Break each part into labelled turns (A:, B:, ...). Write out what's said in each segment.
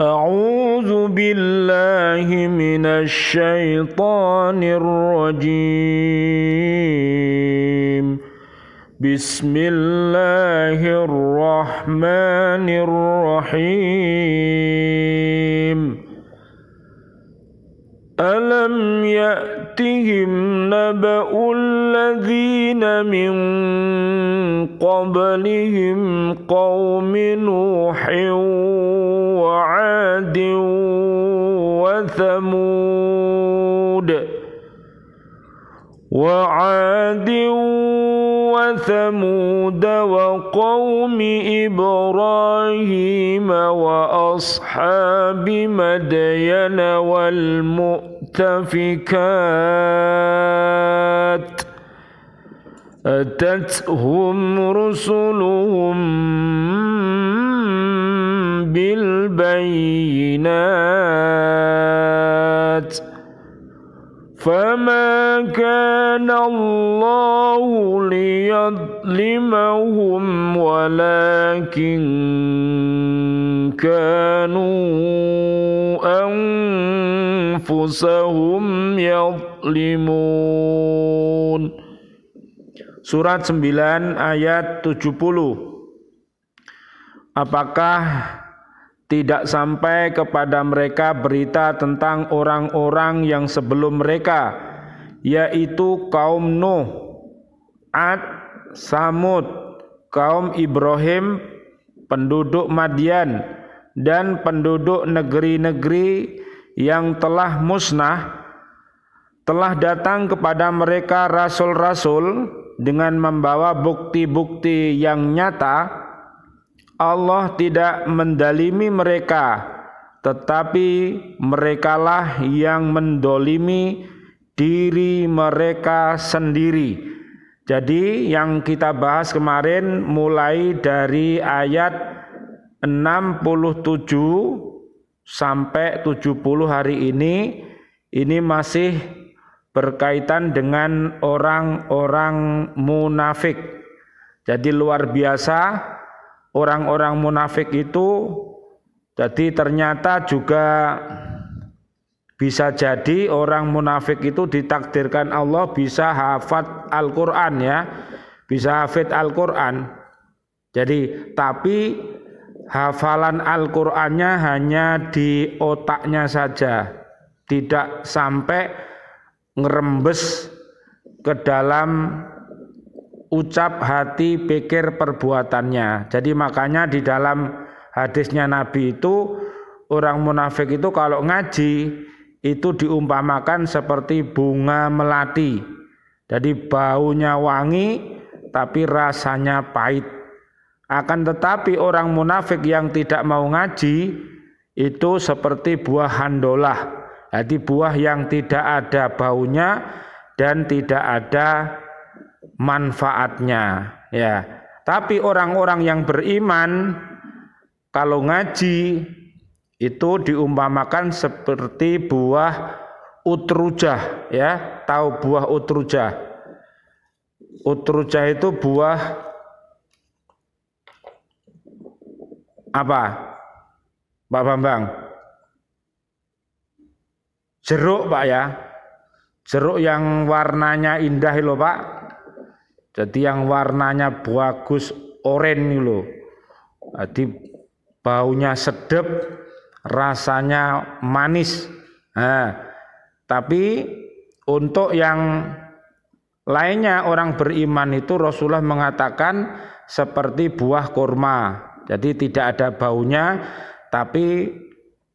A: أعوذ بالله من الشيطان الرجيم بسم الله الرحمن الرحيم ألم يأتهم نبأ الذين من قبلهم قوم نوح وعاد وثمود وقوم إبراهيم وأصحاب مدين والمؤتفكات أتتهم رسلهم بالبينات فما كان الله ليظلمهم ولكن كانوا أنفسهم يظلمون. Surat 9 ayat 70. Apakah tidak sampai kepada mereka berita tentang orang-orang yang sebelum mereka, yaitu kaum Nuh, Ad, Samud, kaum Ibrahim, penduduk Madian, dan penduduk negeri-negeri yang telah musnah? Telah datang kepada mereka rasul-rasul dengan membawa bukti-bukti yang nyata. Allah tidak mendalimi mereka, tetapi merekalah yang mendolimi diri mereka sendiri. Jadi yang kita bahas kemarin mulai dari ayat 67 sampai 70 hari ini masih berkaitan dengan orang-orang munafik. Jadi luar biasa. Orang-orang munafik itu jadi ternyata juga bisa jadi orang munafik itu ditakdirkan Allah bisa hafal Al-Quran, ya, bisa hafid Al-Quran. Jadi tapi hafalan Al-Qurannya hanya di otaknya saja, tidak sampai ngerembes ke dalam ucap, hati, pikir, perbuatannya. Jadi makanya di dalam hadisnya Nabi itu orang munafik itu kalau ngaji itu diumpamakan seperti bunga melati. Jadi baunya wangi tapi rasanya pahit. Akan tetapi orang munafik yang tidak mau ngaji itu seperti buah handolah. Jadi buah yang tidak ada baunya dan tidak ada manfaatnya, ya. Tapi orang-orang yang beriman kalau ngaji itu diumpamakan seperti buah utrujah, ya. Tahu buah utrujah? Utrujah itu buah apa, Pak Bambang? Jeruk, Pak, ya. Jeruk yang warnanya indah loh, Pak. Jadi yang warnanya bagus, oranye loh. Jadi baunya sedap, rasanya manis. Nah, tapi untuk yang lainnya orang beriman itu Rasulullah mengatakan seperti buah kurma. Jadi tidak ada baunya, tapi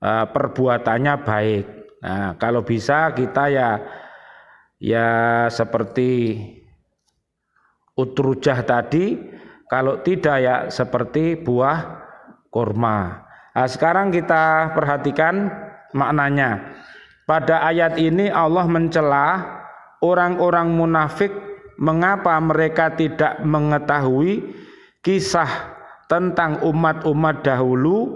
A: perbuatannya baik. Nah, kalau bisa kita ya seperti utrujah tadi, kalau tidak ya seperti buah kurma. Nah, sekarang kita perhatikan maknanya. Pada ayat ini Allah mencela orang-orang munafik, mengapa mereka tidak mengetahui kisah tentang umat-umat dahulu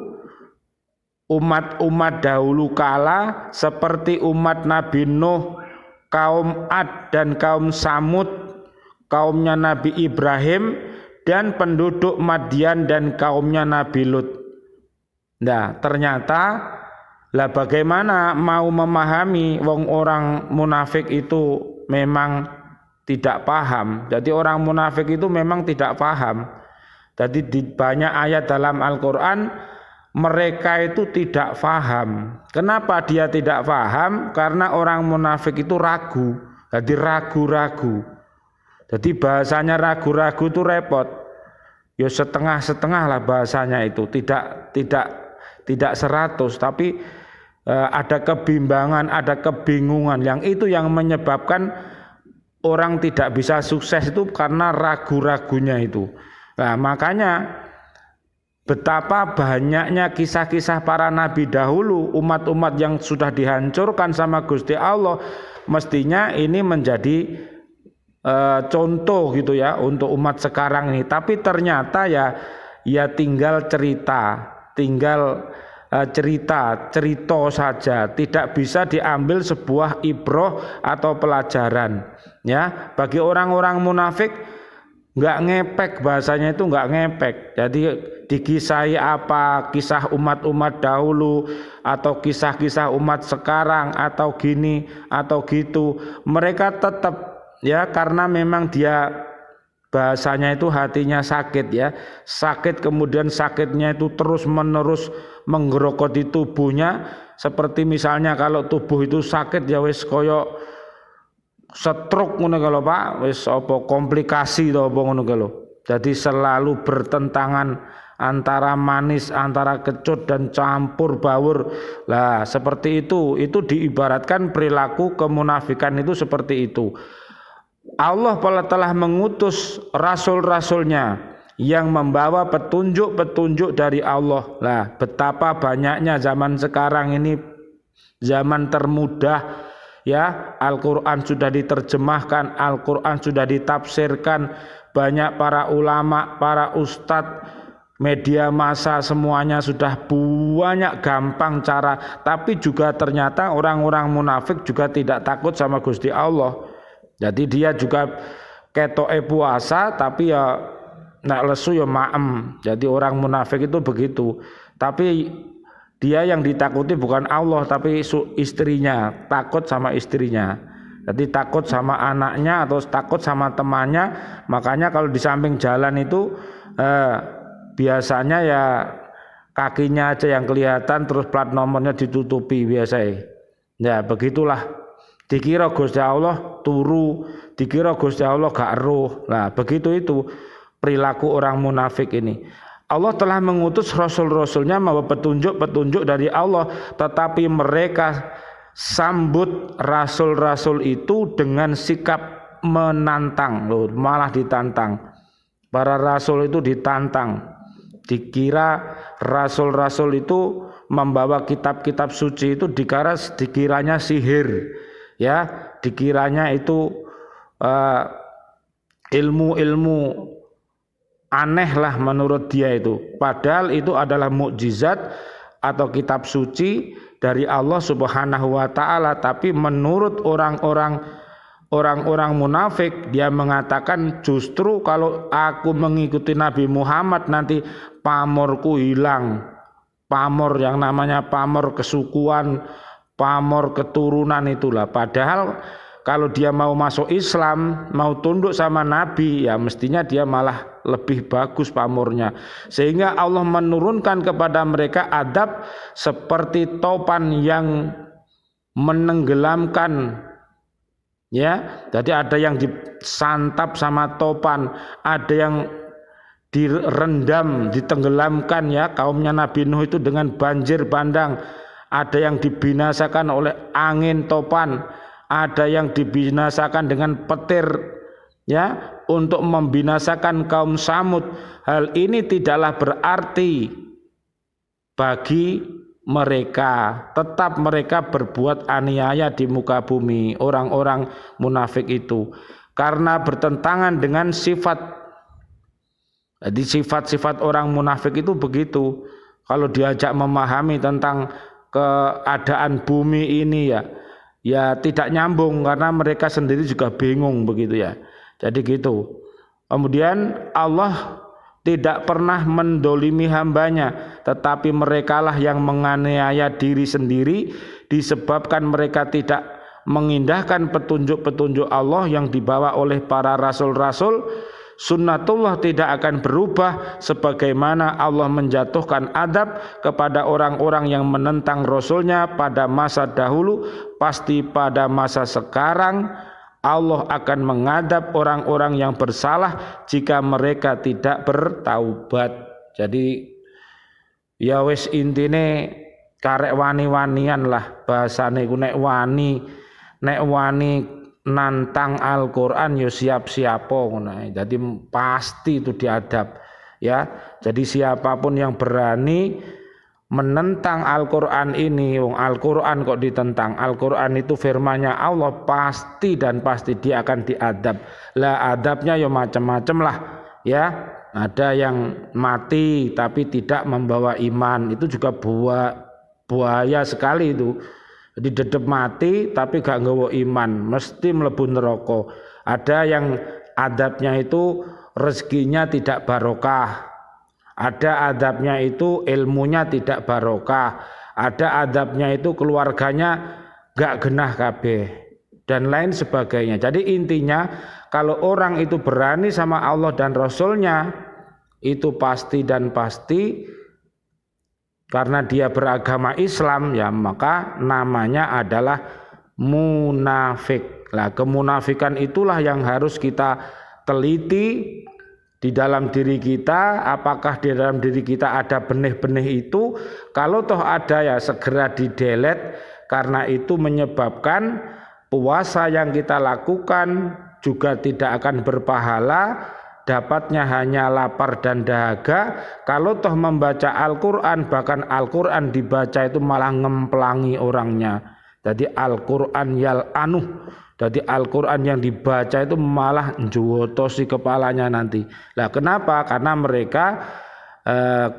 A: kala seperti umat Nabi Nuh, kaum Ad dan kaum Samud, kaumnya Nabi Ibrahim, dan penduduk Madian dan kaumnya Nabi Lut. Nah, ternyata lah bagaimana mau memahami wong orang munafik itu memang tidak paham. Jadi orang munafik itu memang tidak paham. Jadi di banyak ayat dalam Al-Qur'an mereka itu tidak paham. Kenapa dia tidak paham? Karena orang munafik itu ragu. Jadi ragu-ragu. Jadi bahasanya ragu-ragu itu repot. Ya setengah-setengah lah bahasanya itu. Tidak 100, tapi ada kebimbangan, ada kebingungan. Yang itu yang menyebabkan orang tidak bisa sukses itu karena ragu-ragunya itu. Nah, makanya betapa banyaknya kisah-kisah para nabi dahulu, umat-umat yang sudah dihancurkan sama Gusti Allah, mestinya ini menjadi contoh gitu ya untuk umat sekarang ini. Tapi ternyata ya tinggal cerita saja, tidak bisa diambil sebuah ibroh atau pelajaran ya. Bagi orang-orang munafik nggak ngepek, bahasanya itu nggak ngepek. Jadi dikisahi apa kisah umat-umat dahulu atau kisah-kisah umat sekarang atau gini atau gitu, mereka tetap ya, karena memang dia bahasanya itu hatinya sakit ya, sakit, kemudian sakitnya itu terus menerus menggerogoti tubuhnya. Seperti misalnya kalau tubuh itu sakit ya wis koyo stroke ngono kalau Pak, wis apa komplikasi to apa ngono kalau. Jadi selalu bertentangan antara manis, antara kecut dan campur baur. Lah seperti itu diibaratkan perilaku kemunafikan itu seperti itu. Allah telah mengutus rasul-rasulnya yang membawa petunjuk-petunjuk dari Allah. Lah, betapa banyaknya zaman sekarang ini, zaman termudah ya. Al-Qur'an sudah diterjemahkan, Al-Qur'an sudah ditafsirkan, banyak para ulama, para ustadz, media massa semuanya sudah banyak gampang cara. Tapi juga ternyata orang-orang munafik juga tidak takut sama Gusti Allah. Jadi dia juga ketoke puasa tapi ya nak lesu ya maem. Jadi orang munafik itu begitu. Tapi dia yang ditakuti bukan Allah tapi istrinya, takut sama istrinya. Jadi takut sama anaknya atau takut sama temannya. Makanya kalau di samping jalan itu biasanya ya kakinya aja yang kelihatan, terus plat nomornya ditutupi biasanya. Ya begitulah. Dikira Gusti Allah turu, dikira Gusti Allah gak eruh. Nah, begitu itu perilaku orang munafik ini. Allah telah mengutus rasul-rasulnya membawa petunjuk-petunjuk dari Allah, tetapi mereka sambut rasul-rasul itu dengan sikap menantang, loh, malah ditantang. Para rasul itu ditantang. Dikira rasul-rasul itu membawa kitab-kitab suci itu dikiranya sihir. Ya, dikiranya itu ilmu-ilmu aneh lah menurut dia itu. Padahal itu adalah mukjizat atau kitab suci dari Allah Subhanahu wa taala. Tapi menurut orang-orang munafik, dia mengatakan justru kalau aku mengikuti Nabi Muhammad nanti pamorku hilang. Pamor yang namanya pamor kesukuan, pamor keturunan itulah. Padahal kalau dia mau masuk Islam, mau tunduk sama Nabi, ya mestinya dia malah lebih bagus pamornya. Sehingga Allah menurunkan kepada mereka adab seperti topan yang menenggelamkan. Ya, jadi ada yang disantap sama topan, ada yang direndam, ditenggelamkan ya kaumnya Nabi Nuh itu dengan banjir bandang. Ada yang dibinasakan oleh angin topan, ada yang dibinasakan dengan petir ya untuk membinasakan kaum Samud. Hal ini tidaklah berarti bagi mereka, tetap mereka berbuat aniaya di muka bumi, orang-orang munafik itu, karena bertentangan dengan sifat. Jadi sifat-sifat orang munafik itu begitu. Kalau diajak memahami tentang keadaan bumi ini ya tidak nyambung, karena mereka sendiri juga bingung begitu ya. Jadi gitu. Kemudian Allah tidak pernah mendolimi hambanya, tetapi merekalah yang menganiaya diri sendiri disebabkan mereka tidak mengindahkan petunjuk-petunjuk Allah yang dibawa oleh para rasul-rasul. Sunnatullah tidak akan berubah, sebagaimana Allah menjatuhkan adab kepada orang-orang yang menentang Rasulnya pada masa dahulu, pasti pada masa sekarang Allah akan mengadab orang-orang yang bersalah jika mereka tidak bertaubat. Jadi ya wis intine karek wani-wanian lah bahasane ku, nek wani nantang Al-Qur'an yo siap-siapo ngono. Jadi pasti itu diadab ya. Jadi siapapun yang berani menentang Al-Qur'an ini, wong Al-Qur'an kok ditentang. Al-Qur'an itu firman-Nya Allah, pasti dan pasti dia akan diadab. Lah adabnya ya macam-macam lah ya. Ada yang mati tapi tidak membawa iman, itu juga buaya sekali itu. Jadi dedep mati tapi gak nggawa iman, mesti mlebu neraka. Ada yang adabnya itu rezekinya tidak barokah. Ada adabnya itu ilmunya tidak barokah. Ada adabnya itu keluarganya gak genah kabeh dan lain sebagainya. Jadi intinya kalau orang itu berani sama Allah dan Rasulnya, itu pasti dan pasti karena dia beragama Islam ya, maka namanya adalah munafik. Lah kemunafikan itulah yang harus kita teliti di dalam diri kita. Apakah di dalam diri kita ada benih-benih itu? Kalau toh ada ya segera di-delete, karena itu menyebabkan puasa yang kita lakukan juga tidak akan berpahala. Dapatnya hanya lapar dan dahaga. Kalau toh membaca Al-Quran, bahkan Al-Quran dibaca itu malah ngemplangi orangnya. Jadi Al-Quran yal'anuh. Jadi Al-Quran yang dibaca itu malah njuwotosi kepalanya nanti. Lah kenapa? Karena mereka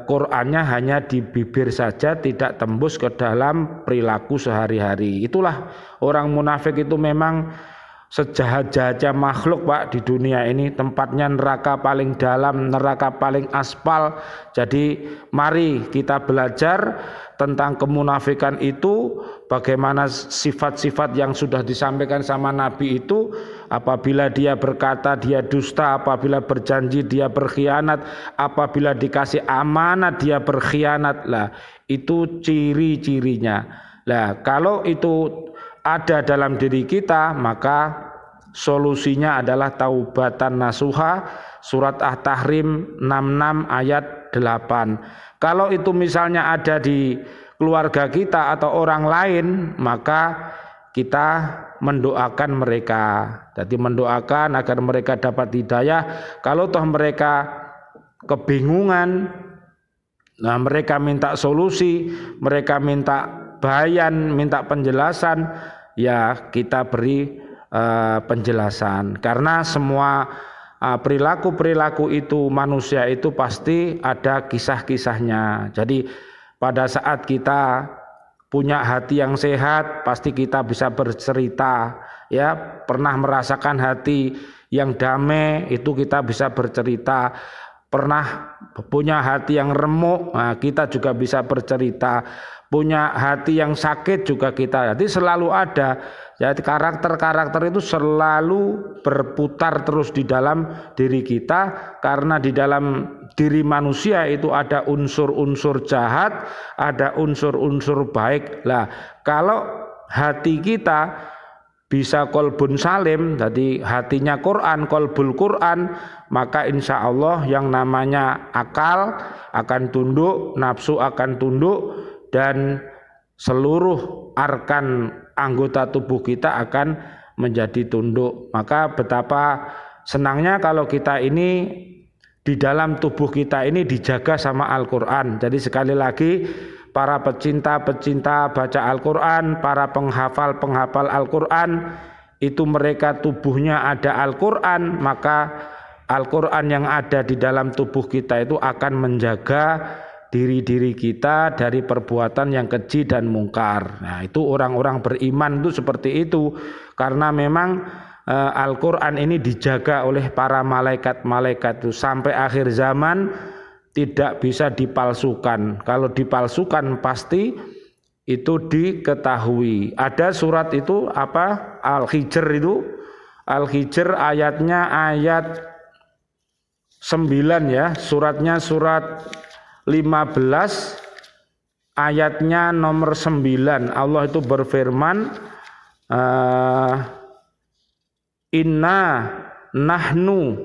A: Qurannya hanya di bibir saja, tidak tembus ke dalam perilaku sehari-hari. Itulah orang munafik itu memang sejahat-jahatnya makhluk Pak di dunia ini. Tempatnya neraka paling dalam, neraka paling aspal. Jadi mari kita belajar tentang kemunafikan itu, bagaimana sifat-sifat yang sudah disampaikan sama Nabi itu. Apabila dia berkata dia dusta, apabila berjanji dia berkhianat, apabila dikasih amanat dia berkhianat. Lah itu ciri-cirinya. Lah kalau itu ada dalam diri kita, maka solusinya adalah taubatan nasuha, surat At-Tahrim 66 ayat 8. Kalau itu misalnya ada di keluarga kita atau orang lain, maka kita mendoakan mereka. Jadi mendoakan agar mereka dapat hidayah. Kalau toh mereka kebingungan, nah mereka minta solusi, mereka minta bayan, minta penjelasan, ya kita beri penjelasan. Karena semua perilaku-perilaku itu manusia itu pasti ada kisah-kisahnya. Jadi pada saat kita punya hati yang sehat, pasti kita bisa bercerita. Ya, pernah merasakan hati yang damai, itu kita bisa bercerita. Pernah punya hati yang remuk, nah kita juga bisa bercerita. Punya hati yang sakit juga kita. Jadi selalu ada. Jadi karakter-karakter itu selalu berputar terus di dalam diri kita, karena di dalam diri manusia itu ada unsur-unsur jahat, ada unsur-unsur baik. Lah, kalau hati kita bisa kolbun salim, jadi hatinya Quran, kolbul Quran, maka insya Allah yang namanya akal akan tunduk, nafsu akan tunduk, dan seluruh arkan anggota tubuh kita akan menjadi tunduk. Maka betapa senangnya kalau kita ini di dalam tubuh kita ini dijaga sama Al-Quran. Jadi sekali lagi, para pecinta-pecinta baca Al-Quran, para penghafal-penghafal Al-Quran, itu mereka tubuhnya ada Al-Quran, maka Al-Quran yang ada di dalam tubuh kita itu akan menjaga diri-diri kita dari perbuatan yang keji dan mungkar. Nah, itu orang-orang beriman itu seperti itu, karena memang Al-Quran ini dijaga oleh para malaikat-malaikat itu sampai akhir zaman, tidak bisa dipalsukan. Kalau dipalsukan pasti itu diketahui. Ada surat itu apa? Al-Hijr itu. Al-Hijr ayatnya ayat 9 ya. Suratnya surat 15 ayatnya nomor 9. Allah itu berfirman, inna nahnu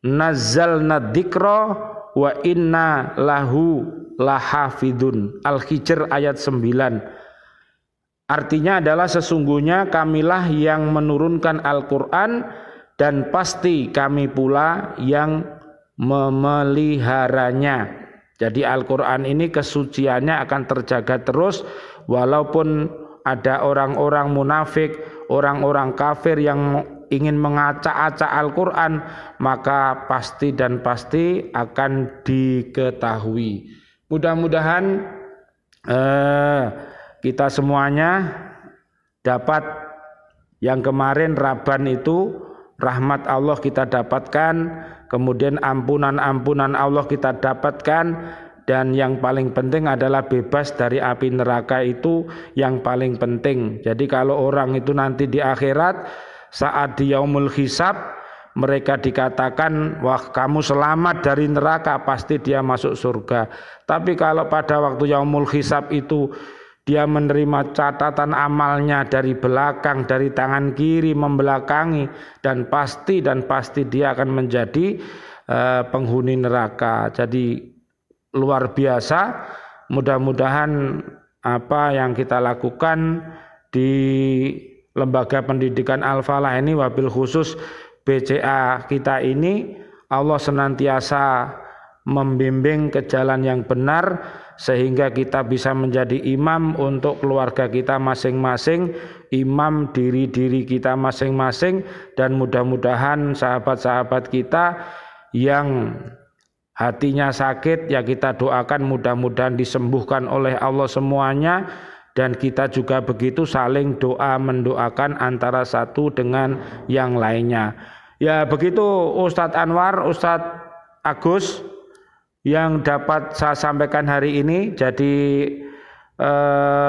A: nazzalna dzikra wa inna lahu lahafidun. Al-Hijr ayat 9. Artinya adalah sesungguhnya kamilah yang menurunkan Al-Quran dan pasti kami pula yang memeliharanya. Jadi Al-Quran ini kesuciannya akan terjaga terus walaupun ada orang-orang munafik, orang-orang kafir yang ingin mengacak-acak Al-Quran, maka pasti dan pasti akan diketahui. Mudah-mudahan kita semuanya dapat yang kemarin Raban itu rahmat Allah kita dapatkan, kemudian ampunan Allah kita dapatkan, dan yang paling penting adalah bebas dari api neraka, itu yang paling penting. Jadi kalau orang itu nanti di akhirat saat di yaumul hisab mereka dikatakan wah kamu selamat dari neraka, pasti dia masuk surga. Tapi kalau pada waktu yaumul hisab itu dia menerima catatan amalnya dari belakang, dari tangan kiri membelakangi, dan pasti dia akan menjadi penghuni neraka. Jadi luar biasa. Mudah-mudahan apa yang kita lakukan di Lembaga Pendidikan Al-Falah ini, wabil khusus BCA kita ini, Allah senantiasa membimbing ke jalan yang benar sehingga kita bisa menjadi imam untuk keluarga kita masing-masing, imam diri kita masing-masing, dan mudah-mudahan sahabat-sahabat kita yang hatinya sakit ya kita doakan mudah-mudahan disembuhkan oleh Allah semuanya, dan kita juga begitu saling doa mendoakan antara satu dengan yang lainnya. Ya begitu Ustadz Anwar, Ustadz Agus yang dapat saya sampaikan hari ini. Jadi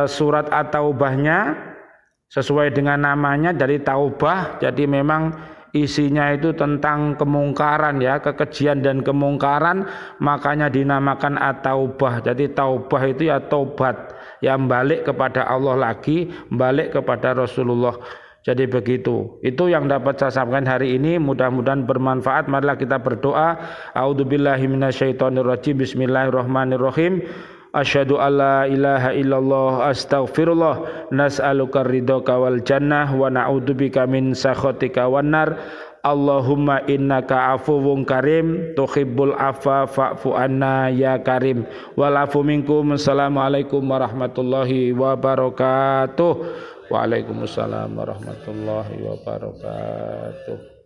A: surat At-Taubahnya sesuai dengan namanya dari Taubah, jadi memang isinya itu tentang kemungkaran ya, kekejian dan kemungkaran, makanya dinamakan At-Taubah. Jadi taubah itu ya tobat, yang balik kepada Allah lagi, balik kepada Rasulullah. Jadi begitu. Itu yang dapat saya sampaikan hari ini, mudah-mudahan bermanfaat. Marilah kita berdoa. A'udzubillahi minasyaitonirrajim. Bismillahirrahmanirrahim. Asyhadu alla ilaha illallah astaghfirullah nas'aluka ridhaka wal jannah wa na'udzubika min sakhatika wan nar. Allahumma innaka afuwun karim tuhibbul afwa fa'fu anna ya karim. Wal afu minkum. Assalamualaikum warahmatullahi wabarakatuh. Waalaikumsalam warahmatullahi wabarakatuh.